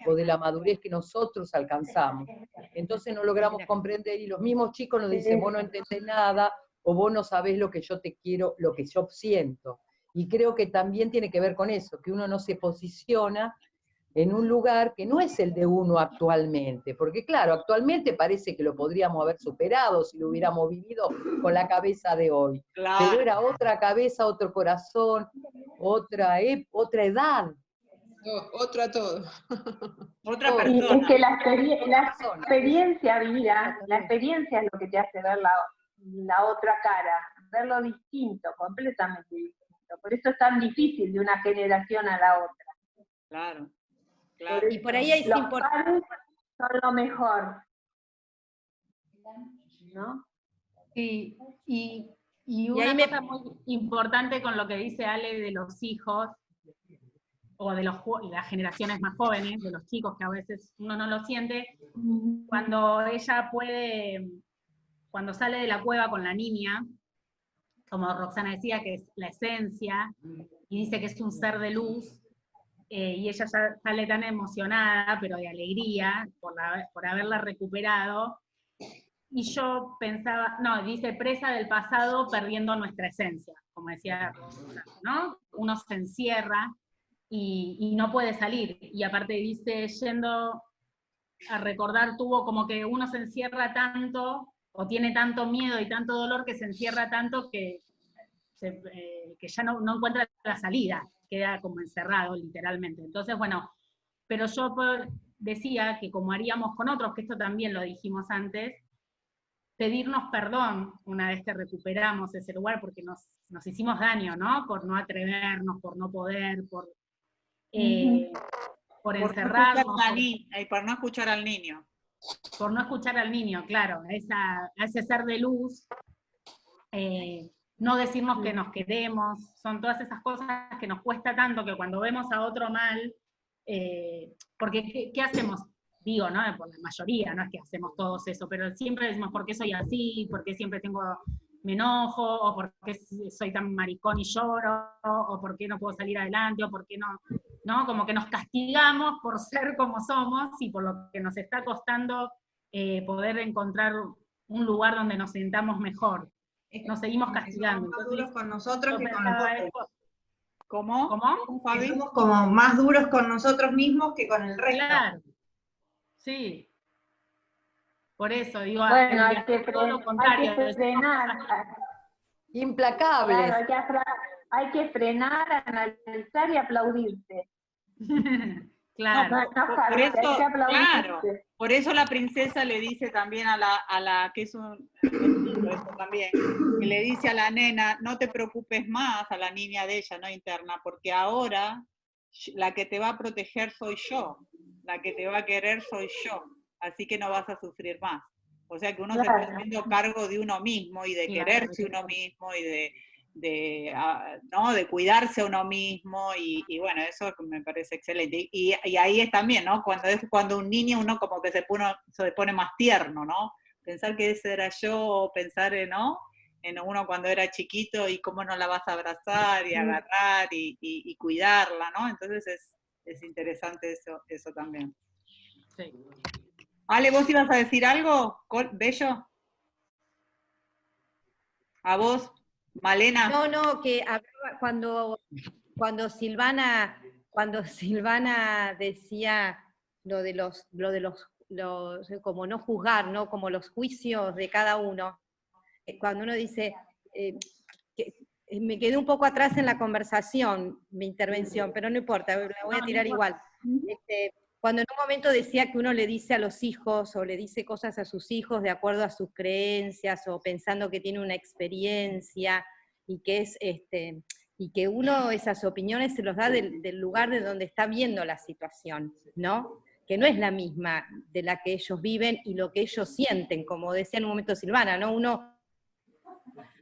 S6: o de la madurez que nosotros alcanzamos. Entonces no logramos comprender, y los mismos chicos nos dicen, vos no entendés nada, o vos no sabés lo que yo te quiero, lo que yo siento. Y creo que también tiene que ver con eso, que uno no se posiciona en un lugar que no es el de uno actualmente, porque claro, actualmente parece que lo podríamos haber superado si lo hubiéramos vivido con la cabeza de hoy,
S1: Claro.
S6: pero era otra cabeza, otro corazón, otra edad.
S8: Otra todo.
S1: Otra
S2: Y
S1: persona.
S2: es que la experiencia vivida, la experiencia es lo que te hace ver la otra cara, verlo distinto, completamente distinto. Por eso es tan difícil de una generación a la otra.
S1: Claro. Claro.
S5: Y por ahí es
S2: los
S5: importante.
S2: padres son lo mejor, ¿no?
S3: Sí, y una cosa muy importante con lo que dice Ale de los hijos, o de las generaciones más jóvenes, de los chicos que a veces uno no lo siente, cuando ella cuando sale de la cueva con la niña, como Roxana decía, que es la esencia, y dice que es un ser de luz, y ella ya sale tan emocionada, pero de alegría, por haberla recuperado, y yo pensaba, no, dice presa del pasado perdiendo nuestra esencia, como decía, ¿no? Uno se encierra y no puede salir, y aparte dice, yendo a recordar, tuvo como que uno se encierra tanto, o tiene tanto miedo y tanto dolor que se encierra tanto que ya no encuentra la salida, queda como encerrado literalmente. Entonces, bueno, pero yo decía que como haríamos con otros, que esto también lo dijimos antes, pedirnos perdón una vez que recuperamos ese lugar, porque nos hicimos daño, ¿no? Por no atrevernos, por no poder, por encerrarnos.
S1: Por no escuchar al niño.
S3: Por no escuchar al niño, claro, a ese ser de luz, no decirnos que nos queremos, son todas esas cosas que nos cuesta tanto que cuando vemos a otro mal, porque ¿qué hacemos? Digo, ¿no? Por la mayoría, no es que hacemos todos eso, pero siempre decimos, ¿por qué soy así? ¿Por qué siempre me enojo? ¿O por qué soy tan maricón y lloro? ¿O por qué no puedo salir adelante? ¿O por qué no? ¿No? Como que nos castigamos por ser como somos y por lo que nos está costando poder encontrar un lugar donde nos sintamos mejor. Nos seguimos castigando.
S4: Somos más duros con nosotros que con los otros.
S1: ¿Cómo?
S4: Somos como más duros con nosotros mismos que con el resto.
S3: Claro. Sí. Por eso, digo,
S2: bueno, hay que frenar.
S6: Implacables.
S2: Claro, hay que frenar, analizar y aplaudirse.
S3: Claro.
S1: Claro, por eso la princesa le dice también a la que es un también, que le dice a la nena, no te preocupes más, a la niña de ella, no interna, porque ahora la que te va a proteger soy yo, la que te va a querer soy yo, así que no vas a sufrir más. O sea que uno se está haciendo cargo de uno mismo y de quererse uno mismo y de cuidarse a uno mismo y bueno, eso me parece excelente. Y ahí es también, ¿no? Cuando un niño uno como que se pone más tierno, ¿no? Pensar que ese era yo, pensar ¿no? En uno cuando era chiquito y cómo no la vas a abrazar y agarrar y cuidarla, ¿no? Entonces es interesante eso también.
S3: Sí.
S1: Ale, ¿vos ibas a decir algo, Bello? ¿A vos, Malena?
S5: No, que cuando Silvana decía lo de los como no juzgar, ¿no? Como los juicios de cada uno. Cuando uno dice, me quedé un poco atrás en la conversación, mi intervención, pero no importa, la voy a tirar igual. Cuando en un momento decía que uno le dice a los hijos, o le dice cosas a sus hijos de acuerdo a sus creencias, o pensando que tiene una experiencia, y que y que uno esas opiniones se los da del lugar de donde está viendo la situación, ¿no? Que no es la misma de la que ellos viven y lo que ellos sienten, como decía en un momento Silvana, ¿no? Uno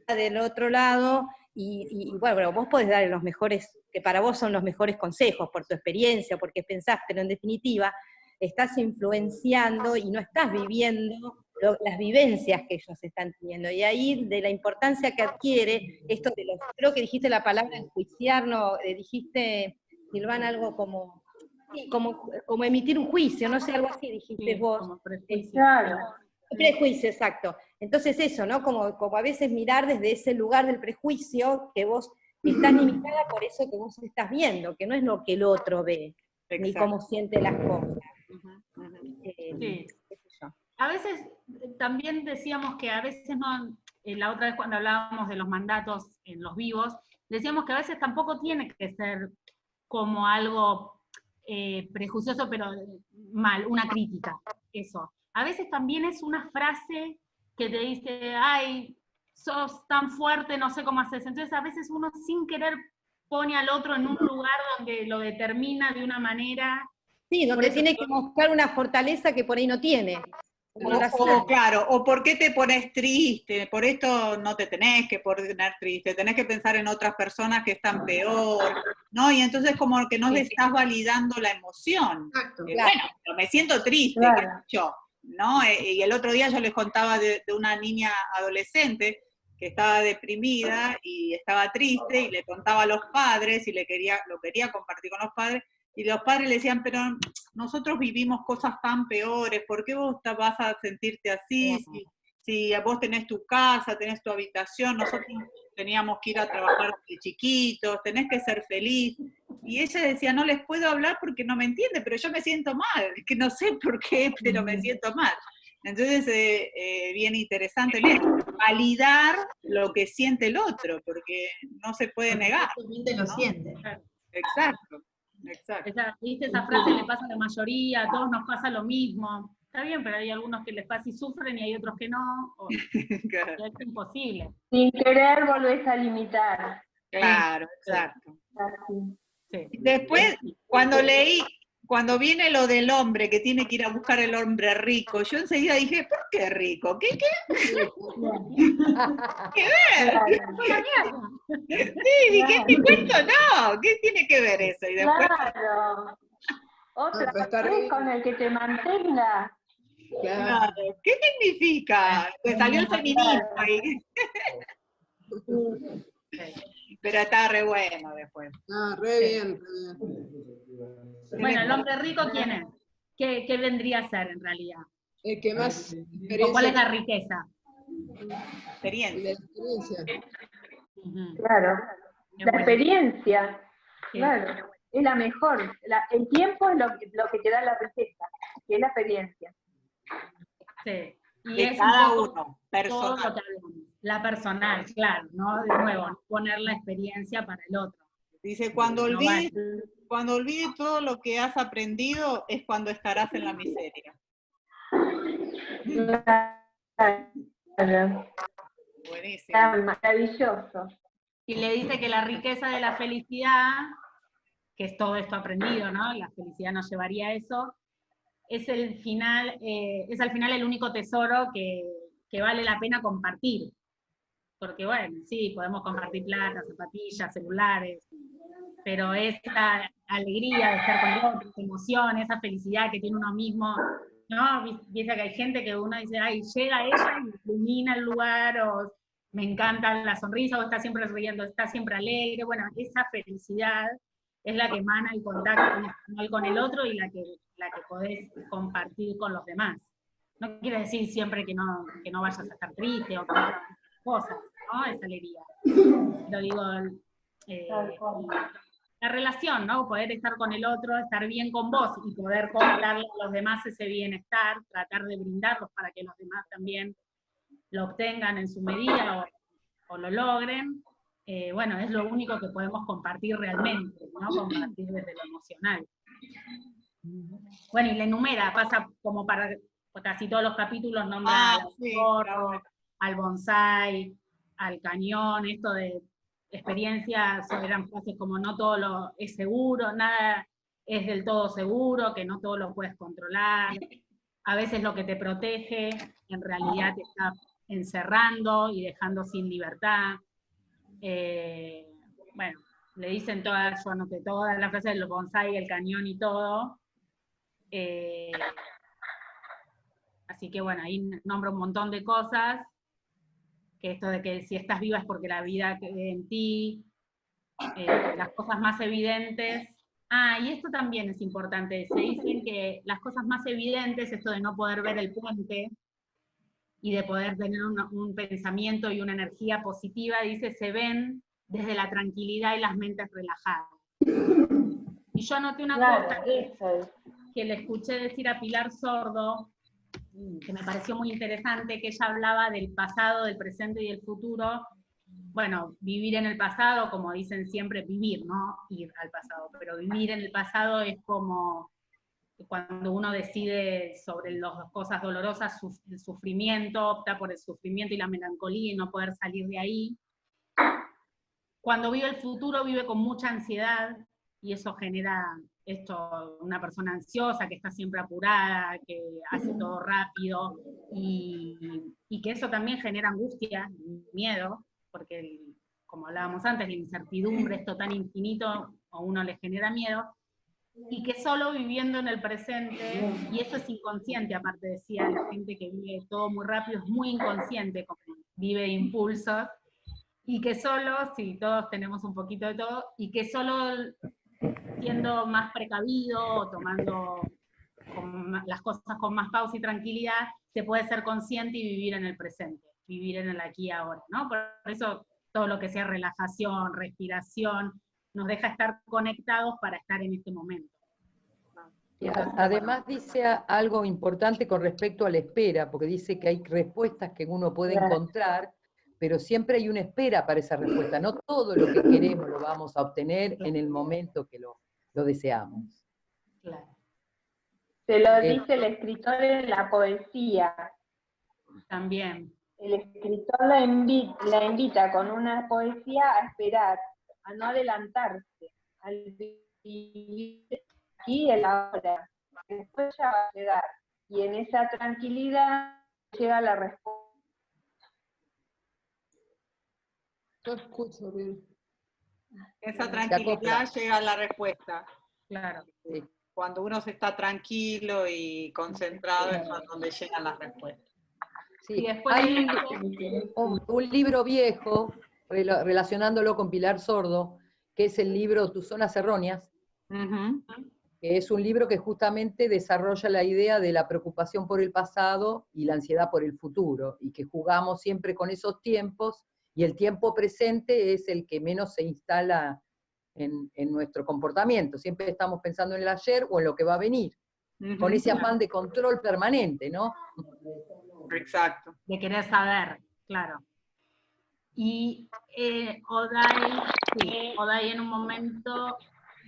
S5: del otro lado, y bueno, vos podés dar los mejores, que para vos son los mejores consejos, por tu experiencia, porque pensás, pero en definitiva, estás influenciando y no estás viviendo las vivencias que ellos están teniendo. Y ahí de la importancia que adquiere esto de creo que dijiste la palabra enjuiciar, no, dijiste, Silvana, algo como emitir un juicio, no sé, algo así dijiste vos.
S3: Como prejuicio.
S2: Claro.
S5: Prejuicio, exacto. Entonces eso, ¿no? Como a veces mirar desde ese lugar del prejuicio, que vos estás limitada por eso que vos estás viendo, que no es lo que el otro ve, ni cómo siente las cosas.
S3: Sí. A veces también decíamos que a veces no, la otra vez cuando hablábamos de los mandatos en los vivos, decíamos que a veces tampoco tiene que ser como algo prejuicioso, pero mal, una crítica, eso. A veces también es una frase que te dice, ay, sos tan fuerte, no sé cómo haces. Entonces a veces uno sin querer pone al otro en un lugar donde lo determina de una manera.
S5: Sí, donde tiene que mostrar una fortaleza que por ahí no tiene.
S1: Claro, o por qué te pones triste, por esto no te tenés que poner triste, tenés que pensar en otras personas que están peor, ¿no? Y entonces como que no le estás validando la emoción.
S4: Exacto.
S1: Bueno, pero me siento triste,
S2: Claro.
S1: ¿qué he hecho? ¿No? Y el otro día yo les contaba de una niña adolescente que estaba deprimida y estaba triste y le contaba a los padres y lo quería compartir con los padres, y los padres le decían, pero nosotros vivimos cosas tan peores, ¿por qué vos vas a sentirte así? Si vos tenés tu casa, tenés tu habitación, nosotros teníamos que ir a trabajar de chiquitos, tenés que ser feliz. Y ella decía, no les puedo hablar porque no me entiende, pero yo me siento mal, es que no sé por qué, pero me siento mal. Entonces, bien interesante validar lo que siente el otro, porque no se puede negar.
S4: Lo siente.
S1: Exacto.
S3: ¿Viste? Esa frase le pasa a la mayoría, a todos nos pasa lo mismo. Está bien, pero hay algunos que les pasa y sufren y hay otros que no.
S1: Claro.
S3: Es imposible.
S2: Sin querer volvés a limitar.
S1: Claro, exacto.
S3: Sí.
S1: Después, cuando viene lo del hombre, que tiene que ir a buscar el hombre rico, yo enseguida dije, ¿por qué rico? ¿Qué ver? Sí, dije, ¿te cuento? No, ¿qué tiene que ver eso? Y después,
S2: Claro. Otra vez con el que te mantenga.
S1: claro, ¿qué significa? Pues salió el feminismo ahí. Pero está re bueno después.
S8: Ah, re bien.
S3: Bueno, el hombre rico, ¿quién es? ¿Qué vendría a ser en realidad?
S8: El que más
S3: ¿O
S8: experiencia.
S3: cuál es la riqueza?
S1: Experiencia.
S2: Claro. La experiencia. Claro. Es la mejor. El tiempo es lo que te da la riqueza, que es la experiencia.
S3: Sí. Y
S1: De
S3: es
S1: cada
S3: un poco
S1: uno, personal.
S3: todo lo que hablamos. La personal, claro, ¿no? De nuevo, no poner la experiencia para el otro.
S1: Dice, cuando olvides todo lo que has aprendido, es cuando estarás en la miseria.
S2: Claro.
S1: Buenísimo.
S2: Maravilloso.
S3: Y le dice que la riqueza de la felicidad, que es todo esto aprendido, ¿no? La felicidad nos llevaría a eso, es al final el único tesoro que vale la pena compartir. Porque bueno, sí, podemos compartir plata, zapatillas, celulares, pero esa alegría de estar con el otro, esa emoción, esa felicidad que tiene uno mismo, ¿no? Viste que hay gente que uno dice, ay, llega ella y ilumina el lugar, o me encanta la sonrisa, o está siempre riendo, está siempre alegre. Bueno, esa felicidad es la que emana el contacto emocional con el otro y la que podés compartir con los demás. No quiere decir siempre que no vayas a estar triste o que cosas, ¿no? Esa alegría. Lo digo, la relación, ¿no? Poder estar con el otro, estar bien con vos y poder darle a los demás ese bienestar, tratar de brindarlos para que los demás también lo obtengan en su medida o lo logren. Bueno, es lo único que podemos compartir realmente, ¿no? Compartir desde lo emocional. Bueno, y la enumera, pasa como para casi todos los capítulos, nombra al zorro, al bonsái, al cañón, esto de experiencias, eran frases como no todo es seguro, nada es del todo seguro, que no todo lo puedes controlar, a veces lo que te protege en realidad te está encerrando y dejando sin libertad. Bueno, le dicen todas, yo anoté todas las frases del bonsái, el cañón y todo. Así que bueno, ahí nombro un montón de cosas, que esto de que si estás viva es porque la vida quede en ti, las cosas más evidentes. Y esto también es importante, se dicen que las cosas más evidentes, esto de no poder ver el puente, y de poder tener un pensamiento y una energía positiva, dice, se ven desde la tranquilidad y las mentes relajadas. Y yo anoté una cosa que le escuché decir a Pilar Sordo, que me pareció muy interesante, que ella hablaba del pasado, del presente y del futuro. Bueno, vivir en el pasado, como dicen siempre, vivir, ¿no? Ir al pasado, pero vivir en el pasado es como cuando uno decide sobre las cosas dolorosas, el sufrimiento, opta por el sufrimiento y la melancolía y no poder salir de ahí. Cuando vive el futuro, vive con mucha ansiedad, y eso genera una persona ansiosa, que está siempre apurada, que hace todo rápido, y que eso también genera angustia, miedo, porque como hablábamos antes, la incertidumbre, esto tan infinito, a uno le genera miedo, y que solo viviendo en el presente, y eso es inconsciente, aparte decía la gente que vive todo muy rápido, es muy inconsciente, como vive impulsos, y que solo, sí, todos tenemos un poquito de todo, y que solo siendo más precavido, o tomando las cosas con más pausa y tranquilidad, se puede ser consciente y vivir en el presente, vivir en el aquí y ahora, ¿no? Por eso todo lo que sea relajación, respiración, nos deja estar conectados para estar en este momento.
S6: Y además dice algo importante con respecto a la espera, porque dice que hay respuestas que uno puede encontrar, pero siempre hay una espera para esa respuesta. No todo lo que queremos lo vamos a obtener en el momento que lo deseamos.
S3: Claro.
S2: Se lo dice el escritor en la poesía.
S3: También.
S2: El escritor la invita con una poesía a esperar, a no adelantarse, al vivir aquí y el ahora. Después ya va a llegar. Y en esa tranquilidad llega la respuesta.
S8: No escucho bien.
S1: Esa tranquilidad llega a la respuesta.
S3: Claro.
S6: Sí.
S1: Cuando uno se está tranquilo y concentrado es donde llegan las respuestas.
S6: Sí.
S3: Y después
S6: Hay un libro viejo, relacionándolo con Pilar Sordo, que es el libro Tus zonas erróneas, que es un libro que justamente desarrolla la idea de la preocupación por el pasado y la ansiedad por el futuro, y que jugamos siempre con esos tiempos, y el tiempo presente es el que menos se instala en nuestro comportamiento. Siempre estamos pensando en el ayer o en lo que va a venir, con ese afán de control permanente, ¿no?
S1: Exacto.
S3: De querer saber, claro. Y Oday en un momento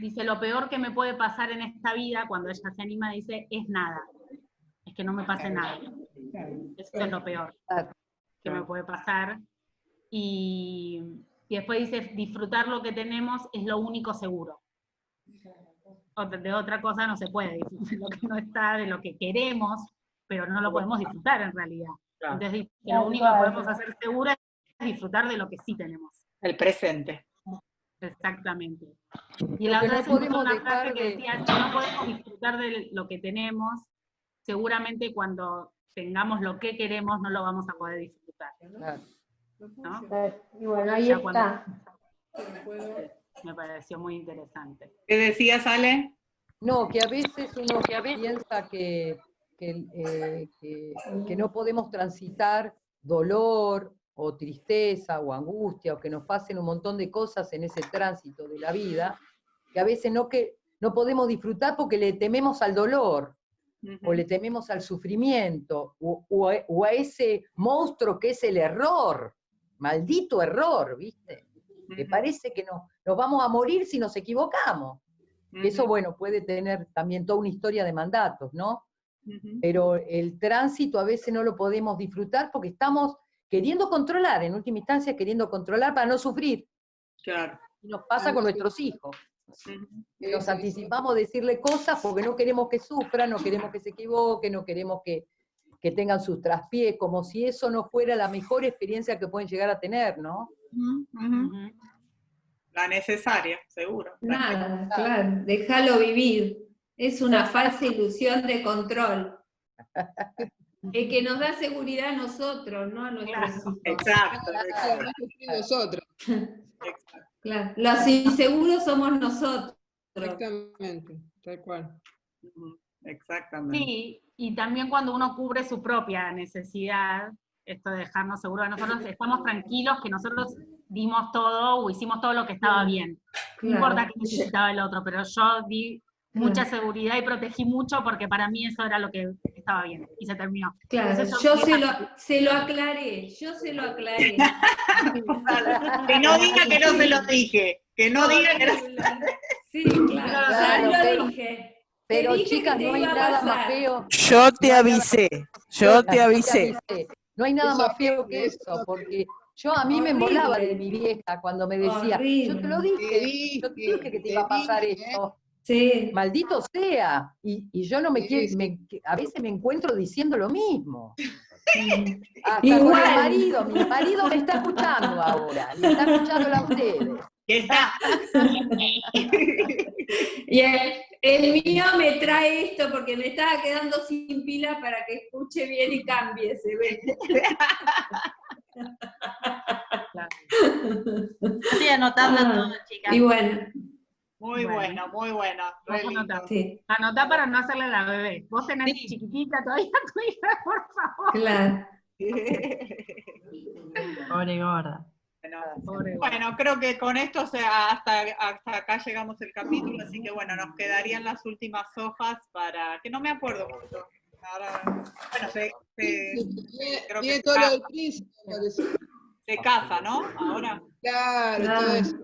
S3: dice, lo peor que me puede pasar en esta vida, cuando ella se anima, dice, es nada. Es que no me pase nada. Eso es lo peor que me puede pasar. Y después dice, disfrutar lo que tenemos es lo único seguro. De otra cosa no se puede disfrutar, lo que no está, de lo que queremos, pero no lo podemos disfrutar en realidad. Entonces dice, lo único que podemos hacer seguro es disfrutar de lo que sí tenemos.
S1: El presente.
S3: Exactamente. Y la otra
S6: no podemos
S3: una frase
S6: dejar
S3: que decía, si no podemos disfrutar de lo que tenemos, seguramente cuando tengamos lo que queremos no lo vamos a poder disfrutar.
S6: Claro.
S3: ¿No?
S2: Y bueno, ahí está.
S3: Me pareció muy interesante.
S1: ¿Qué decías, Ale?
S6: No, que a veces uno piensa que no podemos transitar dolor o tristeza o angustia, o que nos pasen un montón de cosas en ese tránsito de la vida, que a veces no podemos disfrutar porque le tememos al dolor, o le tememos al sufrimiento, o a ese monstruo que es el error, maldito error, ¿viste? Que parece que nos vamos a morir si nos equivocamos. Eso, bueno, puede tener también toda una historia de mandatos, ¿no? Pero el tránsito a veces no lo podemos disfrutar porque estamos queriendo controlar, en última instancia queriendo controlar para no sufrir.
S1: Claro.
S6: Y nos pasa con nuestros hijos. Nos anticipamos a decirle cosas porque no queremos que sufran, no queremos que se equivoquen, no queremos que tengan sus traspiés, como si eso no fuera la mejor experiencia que pueden llegar a tener, ¿no?
S1: La necesaria, seguro.
S9: Nada, claro, déjalo vivir. Es una falsa ilusión de control. El que nos da seguridad a nosotros, no a nuestros hijos.
S1: Exacto.
S8: Nosotros.
S9: Claro. Los inseguros somos nosotros.
S8: Exactamente, tal cual.
S1: Exactamente.
S3: Sí, y también cuando uno cubre su propia necesidad, esto de dejarnos seguros de nosotros, estamos tranquilos que nosotros dimos todo o hicimos todo lo que estaba bien. No importa qué necesitaba el otro, pero yo di mucha seguridad y protegí mucho porque para mí eso era lo que estaba bien y se terminó.
S9: Claro,
S3: entonces,
S9: yo se lo aclaré.
S1: Que no diga que no se lo dije. Que no diga que no se lo dije.
S9: Sí, claro, ya lo dije.
S6: Pero chicas, no hay nada más feo.
S7: Yo te avisé.
S6: No hay nada más feo que eso, porque a mí me molaba de mi vieja cuando me decía, yo te lo dije, yo te dije que te iba a pasar esto.
S9: Sí.
S6: Maldito sea. Y yo no me quiero, a veces me encuentro diciendo lo mismo. Hasta
S9: Igual.
S6: con mi marido me está escuchando ahora, me está escuchando a ustedes.
S9: Y el mío me trae esto porque me estaba quedando sin pila para que escuche bien y cambie, se ve.
S4: Estoy anotando todo, chicas.
S9: Y bueno.
S1: Muy bueno, muy bueno.
S9: Sí.
S3: Anotá para no hacerle a la bebé. Vos tenés chiquitita todavía tu hija, por favor.
S9: Claro.
S4: Pobre gorda.
S1: Bueno, creo que con esto hasta acá llegamos el capítulo, así que bueno, nos quedarían las últimas hojas para, que no me acuerdo mucho. Ahora, bueno, creo que
S8: todo lo del príncipe,
S1: se casa, ¿no? Ahora.
S8: Claro, todo eso.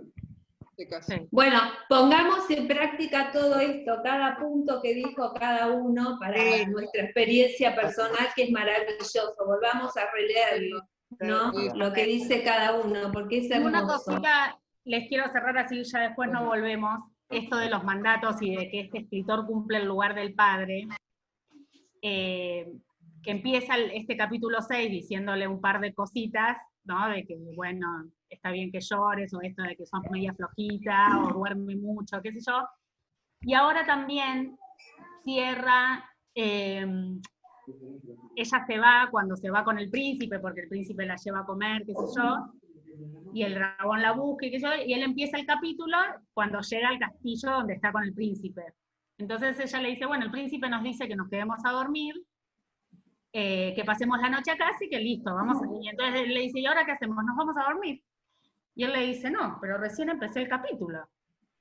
S8: Se casa.
S9: Bueno, pongamos en práctica todo esto, cada punto que dijo cada uno para nuestra experiencia personal, que es maravilloso. Volvamos a releerlo, ¿no? Lo que dice cada uno, porque es hermoso.
S3: Una cosita, les quiero cerrar así, ya después no volvemos, esto de los mandatos y de que este escritor cumple el lugar del padre, que empieza este capítulo 6 diciéndole un par de cositas, ¿no? De que, bueno, está bien que llores, o esto de que sos media flojita, o duerme mucho, qué sé yo. Y ahora también cierra, ella se va cuando se va con el príncipe, porque el príncipe la lleva a comer, qué sé yo, y el dragón la busca, qué sé yo, y él empieza el capítulo cuando llega al castillo donde está con el príncipe. Entonces ella le dice, bueno, el príncipe nos dice que nos quedemos a dormir, que pasemos la noche acá, así que listo, vamos. Y entonces él le dice, ¿y ahora qué hacemos? ¿Nos vamos a dormir? Y él le dice, no, pero recién empecé el capítulo.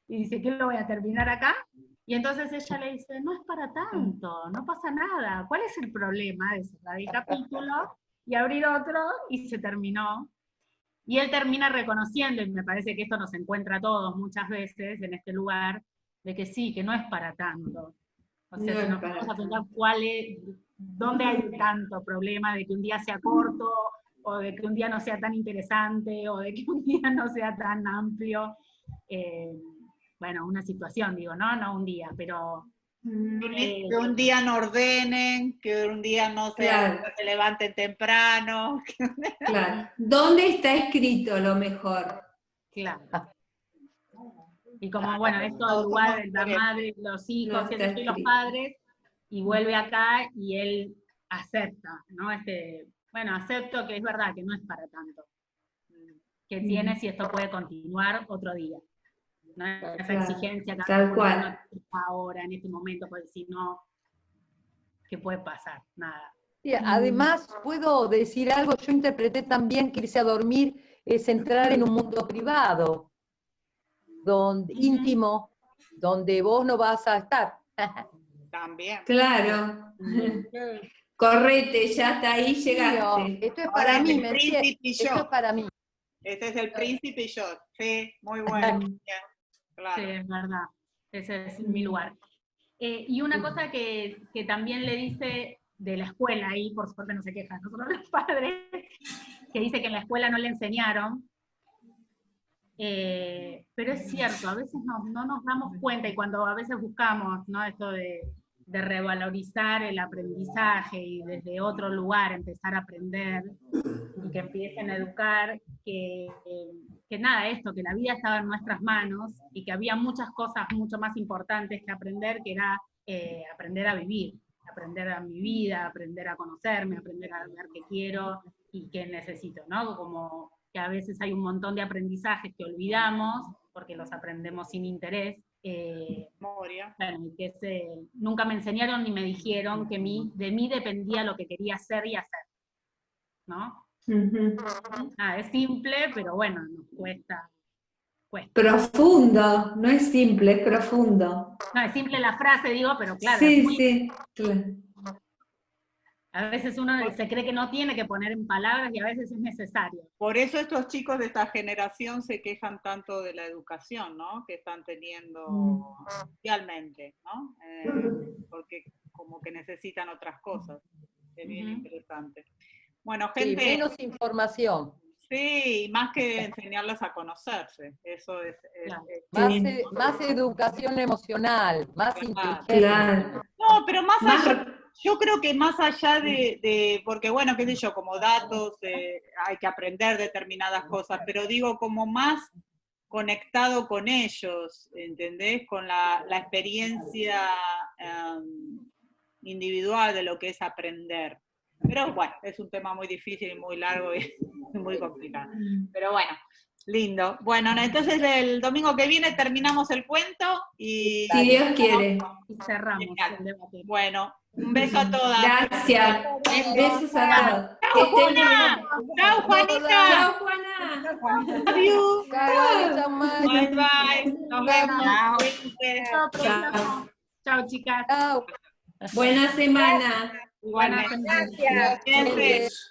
S3: Y dice, ¿qué lo voy a terminar acá? Y entonces ella le dice, no es para tanto, no pasa nada. ¿Cuál es el problema de cerrar el capítulo y abrir otro? Y se terminó. Y él termina reconociendo, y me parece que esto nos encuentra a todos muchas veces en este lugar, de que sí, que no es para tanto. O sea,
S9: No
S3: si nos
S9: es para
S3: vamos a preguntar
S9: tanto.
S3: dónde hay tanto problema de que un día sea corto, o de que un día no sea tan interesante, o de que un día no sea tan amplio. Bueno, una situación, digo, no un día, pero...
S1: que un día no ordenen, que un día no se levanten temprano.
S9: Claro. ¿Dónde está escrito lo mejor?
S3: Claro. Y como, bueno, esto del lugar de la madre, los hijos, y los padres, y vuelve acá y él acepta, ¿no? Bueno, acepto que es verdad que no es para tanto. Que tiene si esto puede continuar otro día. ¿No? Esa exigencia que
S9: tal cual.
S3: Ahora, en este momento, porque si no, ¿qué puede pasar? Nada.
S6: Sí, además, puedo decir algo, yo interpreté también que irse a dormir es entrar en un mundo privado, íntimo, donde vos no vas a estar.
S1: También.
S9: Claro. Correte, ya hasta ahí llegaste.
S6: Esto es para mí, ¿me entiendes?
S1: Esto
S6: es para mí.
S1: Este es el príncipe y yo. Sí, muy bueno.
S3: Claro. Sí, es verdad. Ese es mi lugar. Y una cosa que también le dice de la escuela, ahí por suerte no se quejan nosotros los padres, que dice que en la escuela no le enseñaron, pero es cierto, a veces no nos damos cuenta, y cuando a veces buscamos, ¿no? Esto de revalorizar el aprendizaje y desde otro lugar empezar a aprender, y que empiecen a educar, que nada, esto, que la vida estaba en nuestras manos, y que había muchas cosas mucho más importantes que aprender, que era aprender a vivir, aprender a mi vida, aprender a conocerme, aprender a ver qué quiero y qué necesito, ¿no? Como que a veces hay un montón de aprendizajes que olvidamos, porque los aprendemos sin interés. Bueno, que nunca me enseñaron ni me dijeron que de mí dependía lo que quería ser y hacer, ¿no? Es simple, pero bueno, nos cuesta.
S9: Profundo, no es simple, es profundo.
S3: No, es simple la frase, digo, pero claro.
S9: Sí, claro.
S3: A veces uno se cree que no tiene que poner en palabras y a veces es necesario.
S1: Por eso estos chicos de esta generación se quejan tanto de la educación, ¿no? Que están teniendo socialmente, ¿no? Porque como que necesitan otras cosas. Es bien interesante. Bueno, gente...
S6: Sí, menos información.
S1: Sí, más que enseñarles a conocerse. Eso es
S6: más educación emocional, más inteligencia.
S9: Claro.
S1: No, pero más allá... Yo creo que más allá porque bueno, qué sé yo, como datos, hay que aprender determinadas cosas, pero digo como más conectado con ellos, ¿entendés? Con la experiencia individual de lo que es aprender. Pero bueno, es un tema muy difícil y muy largo y muy complicado. Pero bueno, lindo. Bueno, entonces el domingo que viene terminamos el cuento y...
S9: Si Dios quiere.
S3: Y cerramos el debate.
S1: Bueno, un beso a todas.
S9: Gracias. Besos a todos. Que estén bien.
S1: Chao, Juanita.
S9: Chao, Juana.
S1: Love you.
S6: Chao,
S1: Bye, bye. Nos vemos.
S3: Chao. Chao, chicas.
S6: Chao.
S9: Buena semana.
S1: Igualmente.
S5: Gracias.
S1: Gracias.